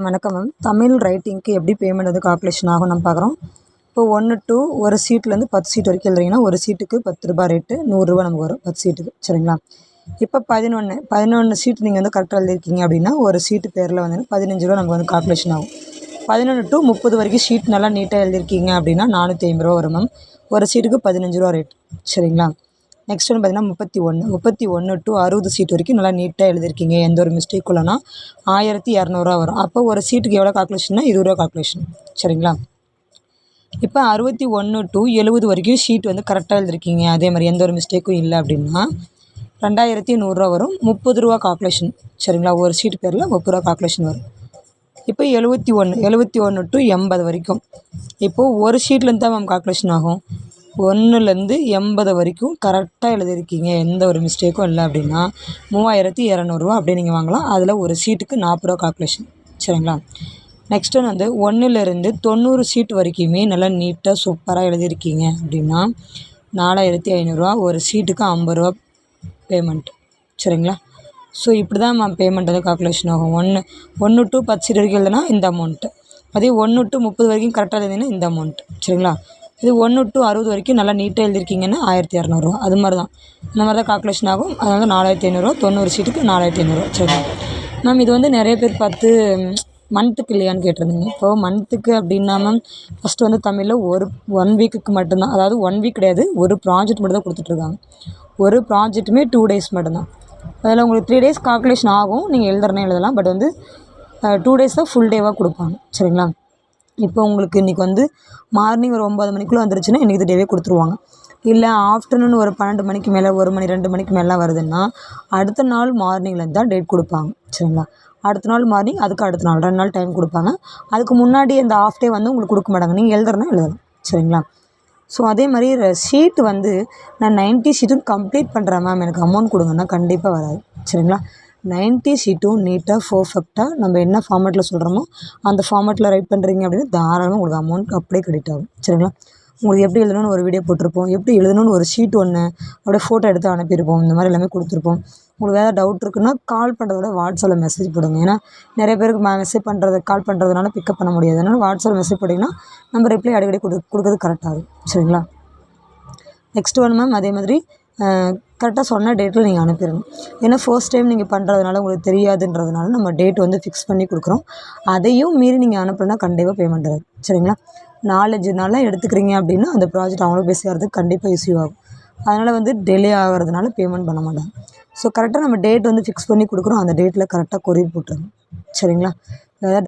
வணக்கம் மேம். தமிழ் ரைட்டிங்க்கு எப்படி பேமெண்ட் வந்து கால்குலேஷன் ஆகும் நம்ம பார்க்குறோம். இப்போ 1 to ஒரு சீட்லேருந்து 10 சீட் வரைக்கும் எழுதுறீங்கன்னா ஒரு சீட்டுக்கு ₹10 ரேட்டு, ₹100 நமக்கு வரும் 10 சீட்டுக்கு. சரிங்களா? இப்போ 11 சீட் நீங்கள் வந்து கரெக்டாக எழுதிருக்கீங்க அப்படின்னா ஒரு சீட்டு பேரில் வந்து ₹15 நமக்கு வந்து கால்குலேஷன் ஆகும். 11 to 30 வரைக்கும் ஷீட் நல்லா நீட்டாக எழுதிருக்கீங்க அப்படின்னா ₹450 வரும் மேம். ஒரு சீட்டுக்கு ₹15 ரேட். சரிங்களா? நெக்ஸ்ட் வந்து பார்த்தீங்கன்னா 31 to 60 சீட் வரைக்கும் நல்லா நீட்டாக எழுதிருக்கீங்க, எந்த ஒரு மிஸ்டேக்கும் இல்லைனா ₹1200 வரும். அப்போ ஒரு சீட்டுக்கு எவ்வளோ கால்குலேஷன்னா ₹20 கால்குலேஷன். சரிங்களா? இப்போ 61 to 70 வரைக்கும் ஷீட் வந்து கரெக்டாக எழுதிருக்கீங்க, அதே மாதிரி எந்த ஒரு மிஸ்டேக்கும் இல்லை அப்படின்னா ₹2100 வரும். ₹30 கால்குலேஷன். சரிங்களா? ஒரு சீட் பேரில் ₹30 கால்குலேஷன் வரும். இப்போ 71 to 80 வரைக்கும் இப்போது ஒரு ஷீட்லேருந்து தான் மேம் கால்குலேஷன் ஆகும். 1லேருந்து 80 வரைக்கும் கரெக்டாக எழுதிருக்கீங்க, எந்த ஒரு மிஸ்டேக்கும் இல்லை அப்படின்னா ₹3200 அப்படியே நீங்கள் வாங்கலாம். அதில் ஒரு சீட்டுக்கு ₹40 கால்குலேஷன். சரிங்களா? நெக்ஸ்ட் ஒன் வந்து 1லேருந்து 90 சீட் வரைக்குமே நல்லா நீட்டாக சூப்பராக எழுதிருக்கீங்க அப்படின்னா ₹4500, ஒரு சீட்டுக்கு ₹50 பேமெண்ட். சரிங்களா? ஸோ இப்படி தான் மேம் பேமெண்ட் வந்து கால்குலேஷன் ஆகும். 1 to 10 சீட் வரைக்கும் எழுதுனா இந்த அமௌண்ட்டு, அதே 1 to 30 வரைக்கும் கரெக்டாக எழுதிங்கன்னா இந்த அமௌண்ட். சரிங்களா? இது 1 to 60 வரைக்கும் நல்லா நீட்டாக எழுதிருக்கீங்கன்னா ₹1200. அது மாதிரி தான், இந்த மாதிரி தான் கால்குலேஷன் ஆகும். அதனால ₹4500, 90 சீட்டுக்கு ₹4500. சரிங்களா மேம்? இது வந்து நிறைய பேர் பார்த்து மந்த்துக்கு இல்லையான்னு கேட்டிருந்தீங்க. இப்போது மந்த்துக்கு அப்படின்னா மேம் ஃபஸ்ட்டு வந்து தமிழில் ஒன் வீக்குக்கு மட்டும்தான், அதாவது 1 வீக் கிடையாது, ஒரு ப்ராஜெக்ட் மட்டும் தான் கொடுத்துட்ருக்காங்க. ஒரு ப்ராஜெக்ட்டுமே 2 டேஸ் மட்டும்தான். அதில் உங்களுக்கு 3 டேஸ் கால்குலேஷன் ஆகும், நீங்கள் எழுதுறனே எழுதலாம். பட் வந்து 2 டேஸ் தான் ஃபுல் டேவாக கொடுப்பாங்க. சரிங்களா? இப்போ உங்களுக்கு இன்றைக்கி வந்து மார்னிங் ஒரு 9 மணிக்குள்ளே வந்துருச்சுன்னா இன்றைக்கி டேவே கொடுத்துருவாங்க. இல்லை ஆஃப்டர்நூன் ஒரு 12 மணிக்கு மேலே, 1 மணி 2 மணிக்கு மேலாம் வருதுன்னா அடுத்த நாள் மார்னிங்லேருந்து தான் டேட் கொடுப்பாங்க. சரிங்களா? அடுத்த நாள் மார்னிங், அதுக்கு அடுத்த நாள் 2 நாள் டைம் கொடுப்பாங்க. அதுக்கு முன்னாடி அந்த ஆஃப் டே வந்து உங்களுக்கு கொடுக்க மாட்டாங்க, நீங்கள் எழுதுறனா எழுதலாம். சரிங்களா? ஸோ அதே மாதிரி ஷீட் வந்து நான் 90 ஷீட்டும் கம்ப்ளீட் பண்ணுறேன் மேம், எனக்கு அமௌண்ட் கொடுங்கன்னா கண்டிப்பாக வராது. சரிங்களா? 90 ஷீட்டும் நீட்டாக பர்ஃபெக்டாக நம்ம என்ன ஃபார்மேட்டில் சொல்கிறோமோ அந்த ஃபார்மேட்டில் ரைட் பண்ணுறீங்க அப்படின்னா தாராளமாக உங்களுக்கு அமௌண்ட் அப்படியே கிரெடிட் ஆகும். சரிங்களா? உங்களுக்கு எப்படி எழுதணும்னு ஒரு வீடியோ போட்டிருப்போம், எப்படி எழுதணும்னு ஒரு ஷீட் ஒன்று அப்படியே ஃபோட்டோ எடுத்து அனுப்பியிருப்போம். இந்த மாதிரி எல்லாமே கொடுத்துருப்போம். உங்களுக்கு வேறு டவுட் இருக்குன்னா கால் பண்ணுறத விட வாட்ஸ்அப்பில் மெசேஜ் போடுங்க. ஏன்னா நிறைய பேருக்கு மெசேஜ் பண்ணுறது, கால் பண்ணுறதுனால பிக்கப் பண்ண முடியாது. அதனால் வாட்ஸ்அப்பில் மெசேஜ் போட்டிங்கன்னா நம்ம ரிப்ளை அடிக்கடி கொடுக்குறது கரெக்டாக இருக்கும். சரிங்களா? நெக்ஸ்ட் ஒன் மேம், அதே மாதிரி கரெக்டாக சொன்ன டேட்டில் நீங்கள் அனுப்பிடணும். ஏன்னா ஃபர்ஸ்ட் டைம் நீங்கள் பண்ணுறதுனால உங்களுக்கு தெரியாதுன்றதுனால நம்ம டேட் வந்து ஃபிக்ஸ் பண்ணி கொடுக்குறோம். அதையும் மீறி நீங்கள் அனுப்புனா கண்டிப்பாக பேமெண்ட் ஆகும். சரிங்களா? 4-5 நாளாக எடுத்துக்கிறீங்க அப்படின்னா அந்த ப்ராஜெக்ட் அவங்களும் போய் சேர்றதுக்கு கண்டிப்பாக இஷ்யூ ஆகும். அதனால் வந்து டிலே ஆகிறதுனால பேமெண்ட் பண்ண மாட்டாங்க. ஸோ கரெக்டாக நம்ம டேட் வந்து ஃபிக்ஸ் பண்ணி கொடுக்குறோம், அந்த டேட்டில் கரெக்டாக கொரியர் போட்டுருங்க. சரிங்களா? அதாவது